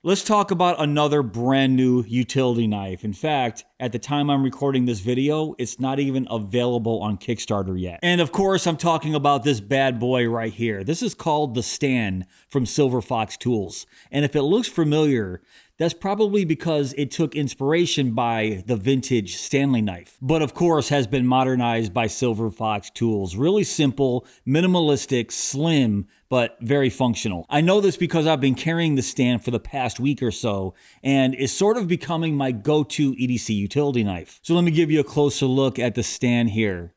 Let's talk about another brand new utility knife. In fact, at the time I'm recording this video, it's not even available on Kickstarter yet. And of course, I'm talking about this bad boy right here. This is called the Stand from Silver Fox Tools. And if it looks familiar, that's probably because it took inspiration by the vintage Stanley knife, but of course has been modernized by Silver Fox Tools. Really simple, minimalistic, slim, but very functional. I know this because I've been carrying the Stand for the past week or so, and it's sort of becoming my go-to EDC utility knife. So let me give you a closer look at the Stand here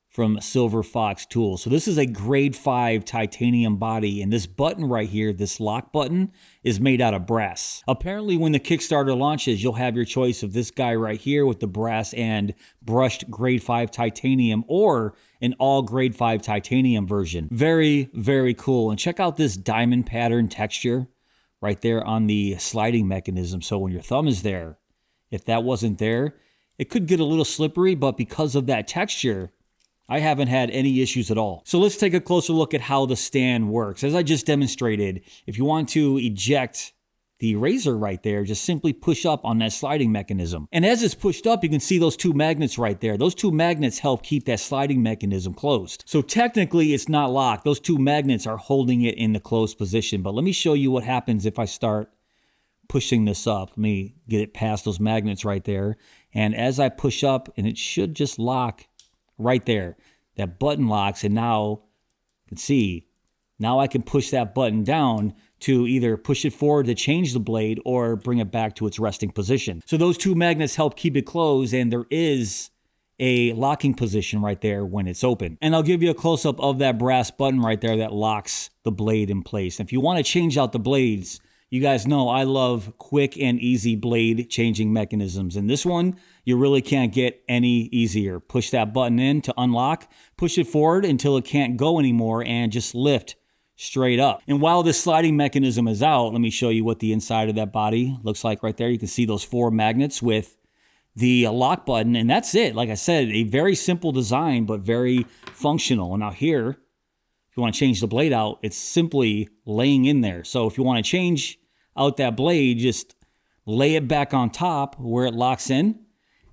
from Silver Fox Tools. So this is a grade 5 titanium body, and this button right here, this lock button, is made out of brass. Apparently when the Kickstarter launches, you'll have your choice of this guy right here with the brass and brushed grade 5 titanium, or an all grade 5 titanium version. Very, very cool. And check out this diamond pattern texture right there on the sliding mechanism. So when your thumb is there, if that wasn't there, it could get a little slippery, but because of that texture, I haven't had any issues at all. So let's take a closer look at how the Stand works. As I just demonstrated, if you want to eject the razor right there, just simply push up on that sliding mechanism. And as it's pushed up, you can see those two magnets right there. Those two magnets help keep that sliding mechanism closed. So technically it's not locked. Those two magnets are holding it in the closed position. But let me show you what happens if I start pushing this up. Let me get it past those magnets right there. And as I push up, and it should just lock right there, that button locks, and now you can see, now I can push that button down to either push it forward to change the blade or bring it back to its resting position. So those two magnets help keep it closed, and there is a locking position right there when it's open. And I'll give you a close-up of that brass button right there that locks the blade in place. And if you want to change out the blades, you guys know I love quick and easy blade changing mechanisms. And this one, you really can't get any easier. Push that button in to unlock, push it forward until it can't go anymore, and just lift straight up. And while this sliding mechanism is out, let me show you what the inside of that body looks like right there. You can see those 4 magnets with the lock button, and that's it. Like I said, a very simple design, but very functional. And now here, if you want to change the blade out, it's simply laying in there. So if you want to change out that blade, just lay it back on top where it locks in,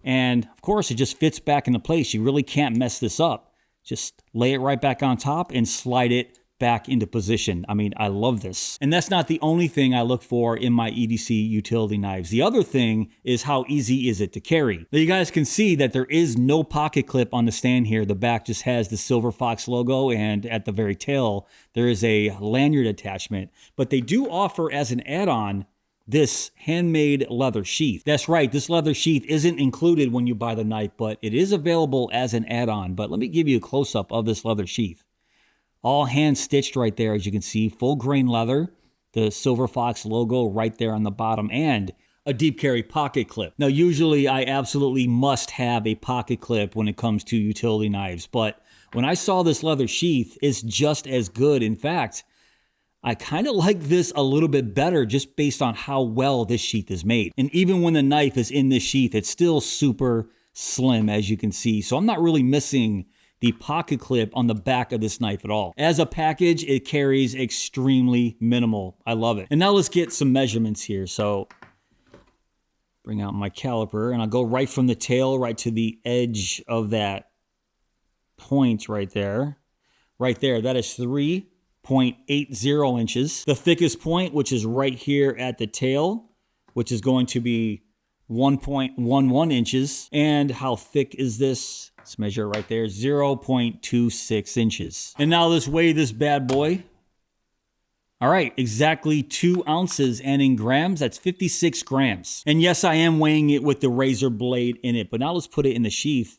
and of course it just fits back into place. You really can't mess this up. Just lay it right back on top and slide it back into position. I mean, I love this. And that's not the only thing I look for in my EDC utility knives. The other thing is how easy is it to carry. Now you guys can see that there is no pocket clip on the Stand here. The back just has the Silver Fox logo, and at the very tail there is a lanyard attachment. But they do offer as an add-on this handmade leather sheath. That's right, this leather sheath isn't included when you buy the knife, but it is available as an add-on. But let me give you a close-up of this leather sheath. All hand stitched right there, as you can see, full grain leather, the Silver Fox logo right there on the bottom, and a deep carry pocket clip. Now, usually I absolutely must have a pocket clip when it comes to utility knives, but when I saw this leather sheath, it's just as good. In fact, I kind of like this a little bit better just based on how well this sheath is made. And even when the knife is in this sheath, it's still super slim, as you can see. So I'm not really missing the pocket clip on the back of this knife at all. As a package, it carries extremely minimal. I love it. And now let's get some measurements here. So bring out my caliper, and I'll go right from the tail right to the edge of that point right there. Right there, that is 3.80 inches. The thickest point, which is right here at the tail, which is going to be 1.11 inches. And how thick is this? Let's measure right there, 0.26 inches. And now let's weigh this bad boy. All right, exactly 2 ounces, and in grams, that's 56 grams. And yes, I am weighing it with the razor blade in it, but now let's put it in the sheath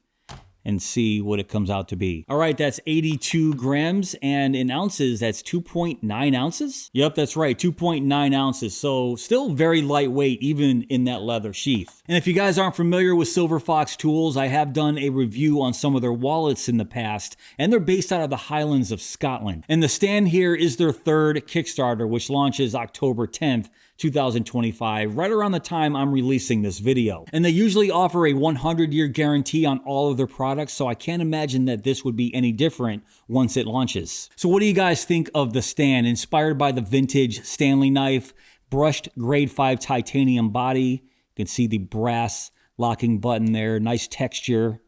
and see what it comes out to be. All right, that's 82 grams, and in ounces, that's 2.9 ounces? Yep, that's right, 2.9 ounces. So still very lightweight, even in that leather sheath. And if you guys aren't familiar with Silver Fox Tools, I have done a review on some of their wallets in the past, and they're based out of the Highlands of Scotland. And the Stand here is their 3rd Kickstarter, which launches October 10th, 2025, right around the time I'm releasing this video. And they usually offer a 100-year guarantee on all of their products, so I can't imagine that this would be any different once it launches. So what do you guys think of the Stand? Inspired by the vintage Stanley knife, brushed grade 5 titanium body. You can see the brass locking button there. Nice texture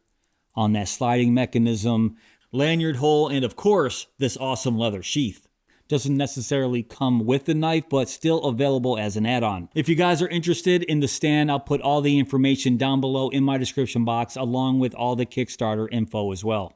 on that sliding mechanism. Lanyard hole, and of course, this awesome leather sheath. Doesn't necessarily come with the knife, but still available as an add-on. If you guys are interested in the stand, I'll put all the information down below in my description box, along with all the Kickstarter info as well.